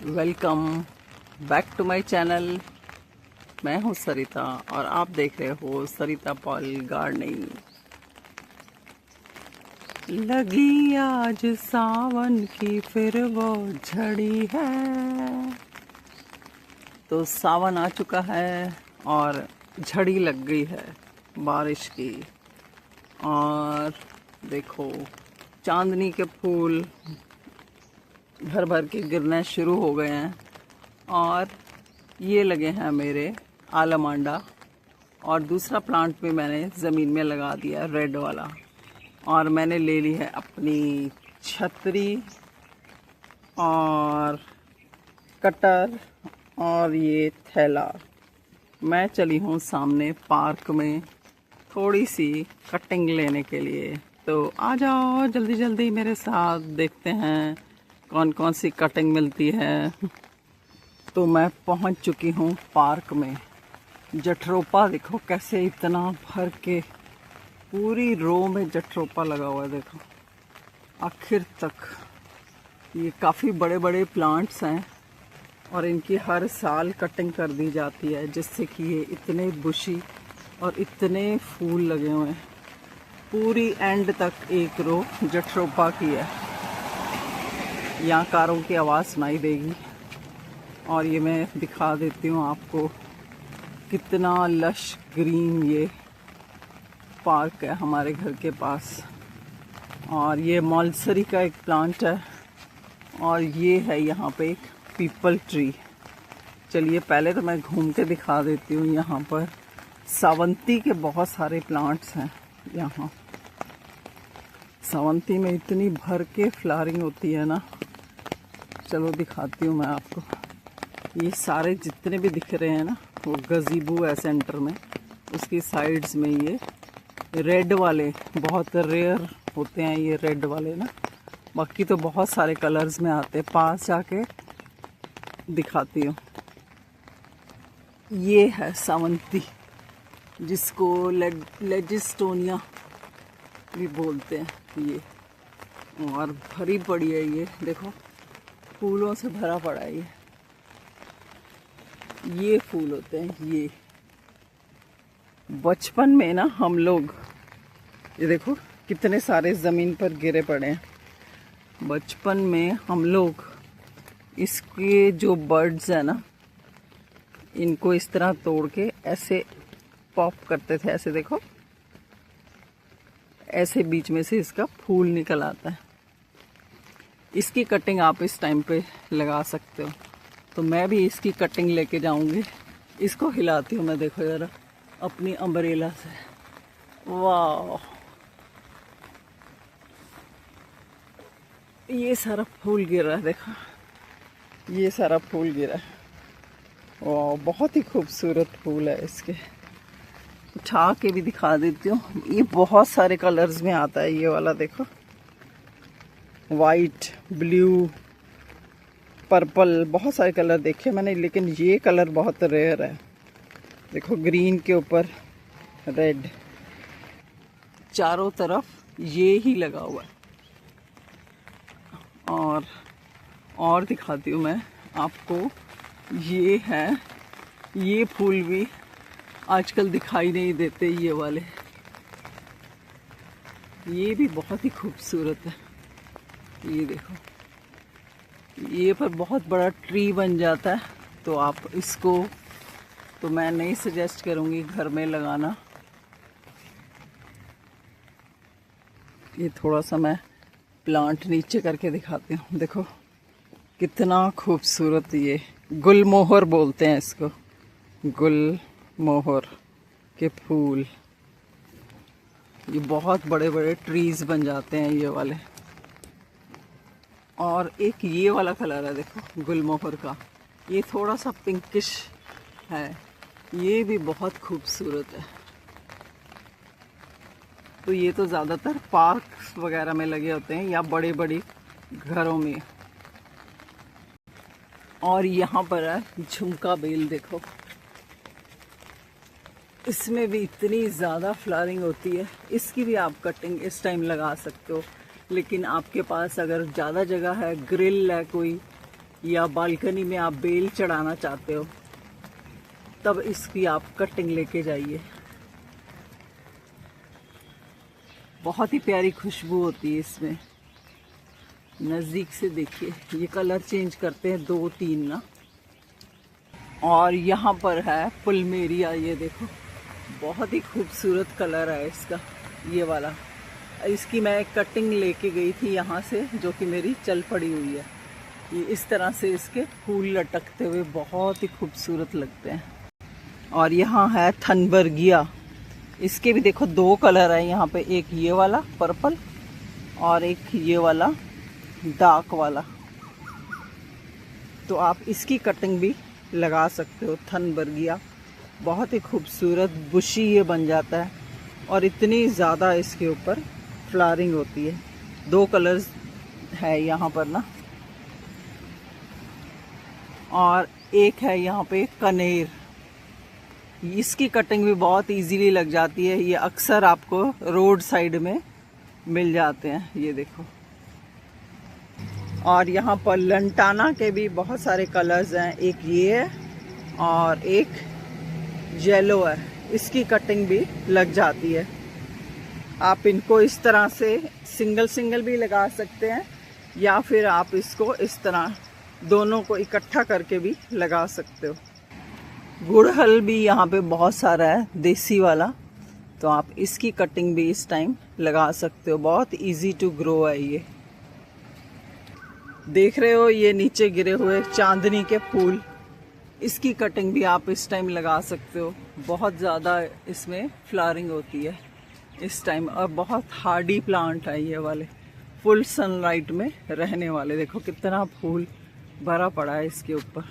Welcome back to my channel. मैं हूं सरिता और आप देख रहे हो सरिता पॉल गार्डनिंग। लगी आज सावन की फिर वो झड़ी है। तो सावन आ चुका है और झड़ी लग गई है बारिश की। और देखो चांदनी के फूल भर भर के गिरने शुरू हो गए हैं। और ये लगे हैं मेरे आलमांडा। और दूसरा प्लांट भी मैंने ज़मीन में लगा दिया रेड वाला। और मैंने ले ली है अपनी छतरी और कटर और ये थैला। मैं चली हूँ सामने पार्क में थोड़ी सी कटिंग लेने के लिए। तो आ जाओ जल्दी जल्दी मेरे साथ, देखते हैं कौन कौन सी कटिंग मिलती है। तो मैं पहुंच चुकी हूं पार्क में। जटरोपा देखो कैसे इतना भर के पूरी रो में जटरोपा लगा हुआ है। देखो आखिर तक। ये काफ़ी बड़े बड़े प्लांट्स हैं और इनकी हर साल कटिंग कर दी जाती है जिससे कि ये इतने बुशी और इतने फूल लगे हुए हैं। पूरी एंड तक एक रो जटरोपा की है। यहाँ कारों की आवाज़ सुनाई देगी। और ये मैं दिखा देती हूँ आपको कितना लश ग्रीन ये पार्क है हमारे घर के पास। और ये मॉलसरी का एक प्लांट है और ये है यहाँ पे एक पीपल ट्री। चलिए पहले तो मैं घूम के दिखा देती हूँ। यहाँ पर सावंती के बहुत सारे प्लांट्स हैं। यहाँ सावंती में इतनी भर के फ्लावरिंग होती है ना। चलो दिखाती हूँ मैं आपको। ये सारे जितने भी दिख रहे हैं ना वो गजीबो है सेंटर में, उसकी साइड्स में ये रेड वाले बहुत रेयर होते हैं। ये रेड वाले ना, बाकी तो बहुत सारे कलर्स में आते हैं। पास जाके दिखाती हूँ। ये है सावंती जिसको लेजिस्टोनिया भी बोलते हैं। ये और भरी पड़ी है। ये देखो फूलों से भरा पड़ा है। ये फूल होते हैं। ये बचपन में ना हम लोग, ये देखो कितने सारे ज़मीन पर गिरे पड़े हैं। बचपन में हम लोग इसके जो बर्ड्स हैं ना, इनको इस तरह तोड़ के ऐसे पॉप करते थे। ऐसे देखो, ऐसे बीच में से इसका फूल निकल आता है। इसकी कटिंग आप इस टाइम पे लगा सकते हो। तो मैं भी इसकी कटिंग लेके जाऊंगी। इसको हिलाती हूँ मैं, देखो जरा अपनी अम्ब्रेला से। वाह, ये सारा फूल गिरा है। देखो ये सारा फूल गिरा है। वाह, बहुत ही खूबसूरत फूल है। इसके उठा के भी दिखा देती हूँ। ये बहुत सारे कलर्स में आता है। ये वाला देखो, वाइट, ब्लू, पर्पल, बहुत सारे कलर देखे मैंने, लेकिन ये कलर बहुत रेयर है। देखो ग्रीन के ऊपर रेड, चारों तरफ ये ही लगा हुआ है। और दिखाती हूँ मैं आपको। ये है, ये फूल भी आजकल दिखाई नहीं देते। ये वाले, ये भी बहुत ही खूबसूरत है। ये देखो, ये पर बहुत बड़ा ट्री बन जाता है। तो आप इसको, तो मैं नहीं सजेस्ट करूँगी घर में लगाना। ये थोड़ा सा मैं प्लांट नीचे करके दिखाती हूँ। देखो कितना खूबसूरत। ये गुलमोहर बोलते हैं इसको, गुलमोहर के फूल। ये बहुत बड़े बड़े ट्रीज बन जाते हैं ये वाले। और एक ये वाला कलर है देखो गुलमोहर का, ये थोड़ा सा पिंकिश है। ये भी बहुत खूबसूरत है। तो ये तो ज़्यादातर पार्क वगैरह में लगे होते हैं या बड़े बड़े घरों में। और यहाँ पर है झुमका बेल। देखो इसमें भी इतनी ज़्यादा फ्लावरिंग होती है। इसकी भी आप कटिंग इस टाइम लगा सकते हो। लेकिन आपके पास अगर ज़्यादा जगह है, ग्रिल है कोई, या बालकनी में आप बेल चढ़ाना चाहते हो तब इसकी आप कटिंग लेके जाइए। बहुत ही प्यारी खुशबू होती है इसमें। नज़दीक से देखिए, ये कलर चेंज करते हैं 2-3 ना। और यहाँ पर है पुलमेरिया, ये देखो बहुत ही खूबसूरत कलर है इसका, ये वाला। इसकी मैं कटिंग लेके गई थी यहाँ से, जो कि मेरी चल पड़ी हुई है। ये इस तरह से इसके फूल लटकते हुए बहुत ही खूबसूरत लगते हैं। और यहाँ है थनबर्गिया, इसके भी देखो 2 कलर है यहाँ पे, एक ये वाला पर्पल और एक ये वाला डार्क वाला। तो आप इसकी कटिंग भी लगा सकते हो। थनबर्गिया बहुत ही खूबसूरत बुशी ये बन जाता है और इतनी ज़्यादा इसके ऊपर फ्लावरिंग होती है। 2 कलर्स है यहाँ पर ना। और एक है यहाँ पे कनेर, इसकी कटिंग भी बहुत इजीली लग जाती है। ये अक्सर आपको रोड साइड में मिल जाते हैं, ये देखो। और यहाँ पर लंटाना के भी बहुत सारे कलर्स हैं, एक ये है और एक येलो है। इसकी कटिंग भी लग जाती है। आप इनको इस तरह से सिंगल सिंगल भी लगा सकते हैं या फिर आप इसको इस तरह दोनों को इकट्ठा करके भी लगा सकते हो। गुड़हल भी यहाँ पे बहुत सारा है, देसी वाला, तो आप इसकी कटिंग भी इस टाइम लगा सकते हो। बहुत इजी टू ग्रो है ये। देख रहे हो ये नीचे गिरे हुए चांदनी के फूल, इसकी कटिंग भी आप इस टाइम लगा सकते हो। बहुत ज़्यादा इसमें फ्लावरिंग होती है इस टाइम और बहुत हार्डी प्लांट है ये वाले, फुल सनलाइट में रहने वाले। देखो कितना फूल भरा पड़ा है इसके ऊपर।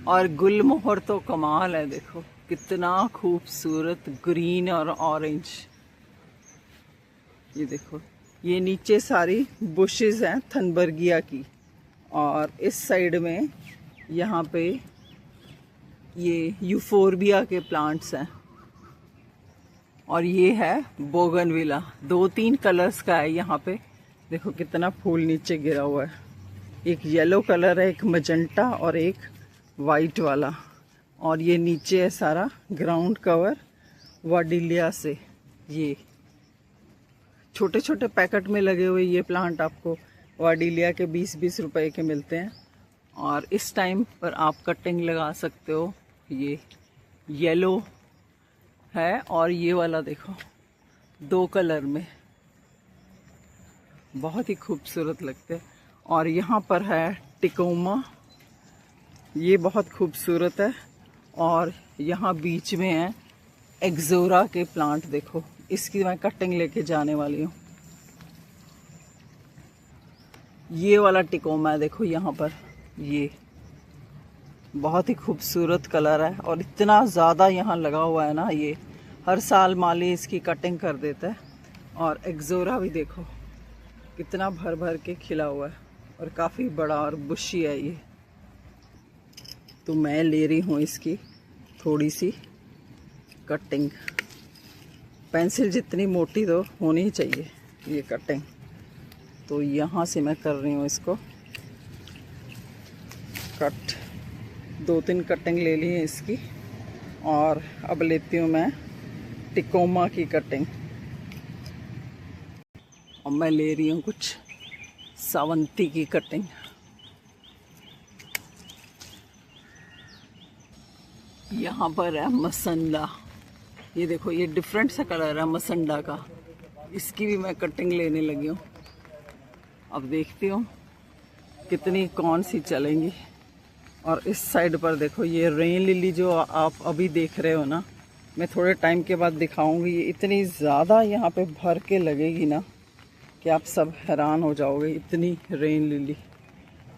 और गुलमोहर तो कमाल है, देखो कितना खूबसूरत ग्रीन और ऑरेंज। ये देखो, ये नीचे सारी बुशेस हैं थनबर्गिया की और इस साइड में यहाँ पे ये यूफोरबिया के प्लांट्स हैं। और ये है बोगनविला, 2-3 कलर्स का है यहाँ पे। देखो कितना फूल नीचे गिरा हुआ है। एक येलो कलर है, एक मजेंटा और एक वाइट वाला। और ये नीचे है सारा ग्राउंड कवर वाडिलिया से। ये छोटे छोटे पैकेट में लगे हुए ये प्लांट आपको वाडिलिया के 20-20 रुपए के मिलते हैं। और इस टाइम पर आप कटिंग लगा सकते हो। ये येलो है और ये वाला देखो 2 कलर में, बहुत ही खूबसूरत लगते हैं। और यहाँ पर है टिकोमा, ये बहुत खूबसूरत है। और यहाँ बीच में है एक्सोरा के प्लांट, देखो इसकी मैं कटिंग लेके जाने वाली हूँ। ये वाला टिकोमा है, देखो यहाँ पर, ये बहुत ही खूबसूरत कलर है और इतना ज़्यादा यहाँ लगा हुआ है ना, ये हर साल माली इसकी कटिंग कर देता है। और एक्सोरा भी देखो कितना भर भर के खिला हुआ है और काफ़ी बड़ा और बुशी है ये। तो मैं ले रही हूँ इसकी थोड़ी सी कटिंग। पेंसिल जितनी मोटी तो होनी ही चाहिए ये कटिंग। तो यहाँ से मैं कर रही हूँ इसको कट। 2-3 कटिंग ले ली है इसकी और अब लेती हूँ मैं टिकोमा की कटिंग। और मैं ले रही हूँ कुछ सावंती की कटिंग। यहाँ पर है मसंडा, ये देखो ये डिफरेंट सा कलर है मसंडा का, इसकी भी मैं कटिंग लेने लगी हूँ। अब देखती हूँ कितनी कौन सी चलेंगी। और इस साइड पर देखो ये रेन लिली जो आप अभी देख रहे हो ना, मैं थोड़े टाइम के बाद दिखाऊंगी। ये इतनी ज़्यादा यहाँ पे भर के लगेगी ना कि आप सब हैरान हो जाओगे। इतनी रेन लिली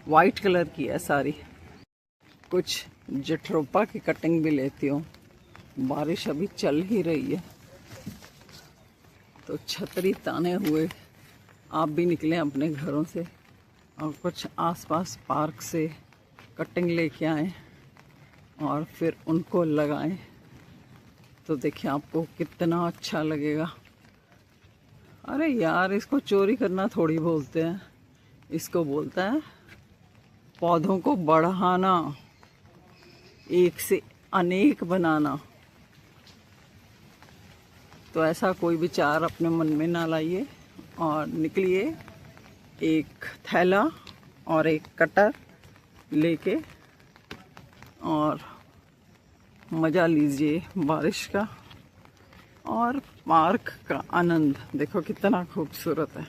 वाइट कलर की है सारी। कुछ जट्रोपा की कटिंग भी लेती हूँ, बारिश अभी चल ही रही है तो छतरी ताने हुए आप भी निकलें अपने घरों से और कुछ आसपास पार्क से कटिंग लेके आएं और फिर उनको लगाएं। तो देखिए आपको कितना अच्छा लगेगा। अरे यार, इसको चोरी करना थोड़ी बोलते हैं, इसको बोलता है पौधों को बढ़ाना, एक से अनेक बनाना, तो ऐसा कोई विचार अपने मन में ना लाइए और निकलिए एक थैला और एक कटर लेके और मज़ा लीजिए बारिश का और पार्क का आनंद। देखो कितना खूबसूरत है,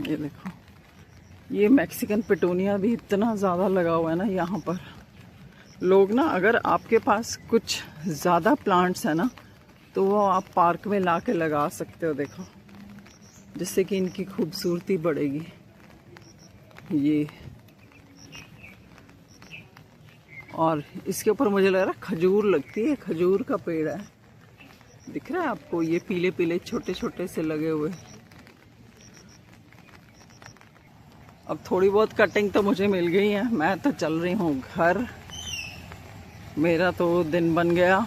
ये देखो। ये मैक्सिकन पिटूनिया भी इतना ज़्यादा लगा हुआ है ना यहाँ पर। लोग ना, अगर आपके पास कुछ ज़्यादा प्लांट्स है ना, तो वो आप पार्क में ला के लगा सकते हो, देखो, जिससे कि इनकी खूबसूरती बढ़ेगी। ये और इसके ऊपर मुझे लग रहा है खजूर लगती है, खजूर का पेड़ है, दिख रहा है आपको? ये पीले पीले छोटे छोटे से लगे हुए। अब थोड़ी बहुत कटिंग तो मुझे मिल गई है, मैं तो चल रही हूँ घर। मेरा तो दिन बन गया,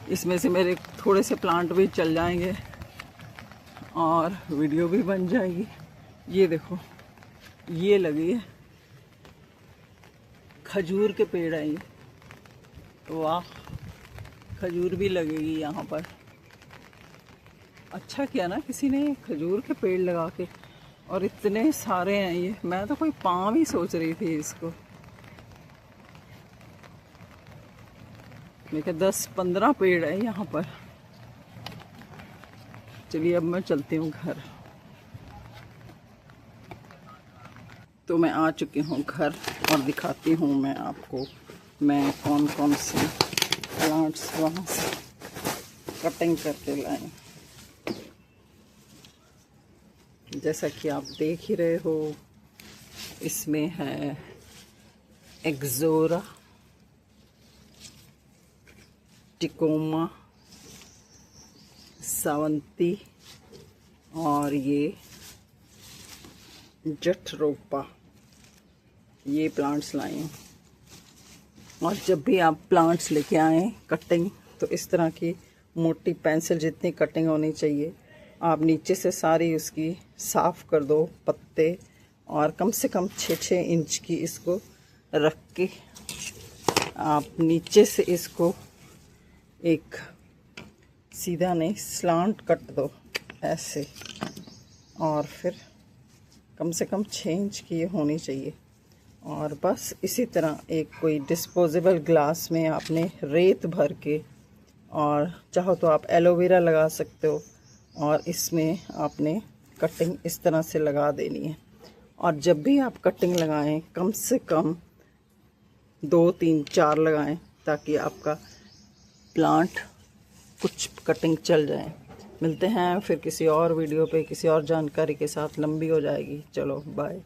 इसमें से मेरे थोड़े से प्लांट भी चल जाएंगे और वीडियो भी बन जाएगी। ये देखो, ये लगी है, खजूर के पेड़ है ये। वाह, खजूर भी लगेगी यहाँ पर। अच्छा किया ना किसी ने खजूर के पेड़ लगा के, और इतने सारे हैं ये। मैं तो कोई पाम ही सोच रही थी इसको। देखिए 10-15 पेड़ है यहाँ पर। चलिए अब मैं चलती हूँ घर। तो मैं आ चुकी हूँ घर और दिखाती हूँ मैं आपको मैं कौन कौन से प्लांट्स वहाँ से कटिंग करके लाई। जैसा कि आप देख ही रहे हो, इसमें है एक्सोरा, टिकोमा, सावंती और ये जटरोपा, ये प्लांट्स लाए हैं। और जब भी आप प्लांट्स लेके आएँ कटिंग, तो इस तरह की मोटी पेंसिल जितनी कटिंग होनी चाहिए, आप नीचे से सारी उसकी साफ़ कर दो पत्ते, और कम से कम 6-6 इंच की इसको रख के आप नीचे से इसको एक सीधा नहीं, स्लांट कट दो ऐसे, और फिर कम से कम 6 इंच की ये होनी चाहिए। और बस इसी तरह एक कोई डिस्पोजेबल ग्लास में आपने रेत भर के, और चाहो तो आप एलोवेरा लगा सकते हो, और इसमें आपने कटिंग इस तरह से लगा देनी है। और जब भी आप कटिंग लगाएं, कम से कम 2, 3, 4 लगाएं, ताकि आपका प्लांट कुछ कटिंग चल जाए। मिलते हैं फिर किसी और वीडियो पे किसी और जानकारी के साथ। लंबी हो जाएगी, चलो बाय।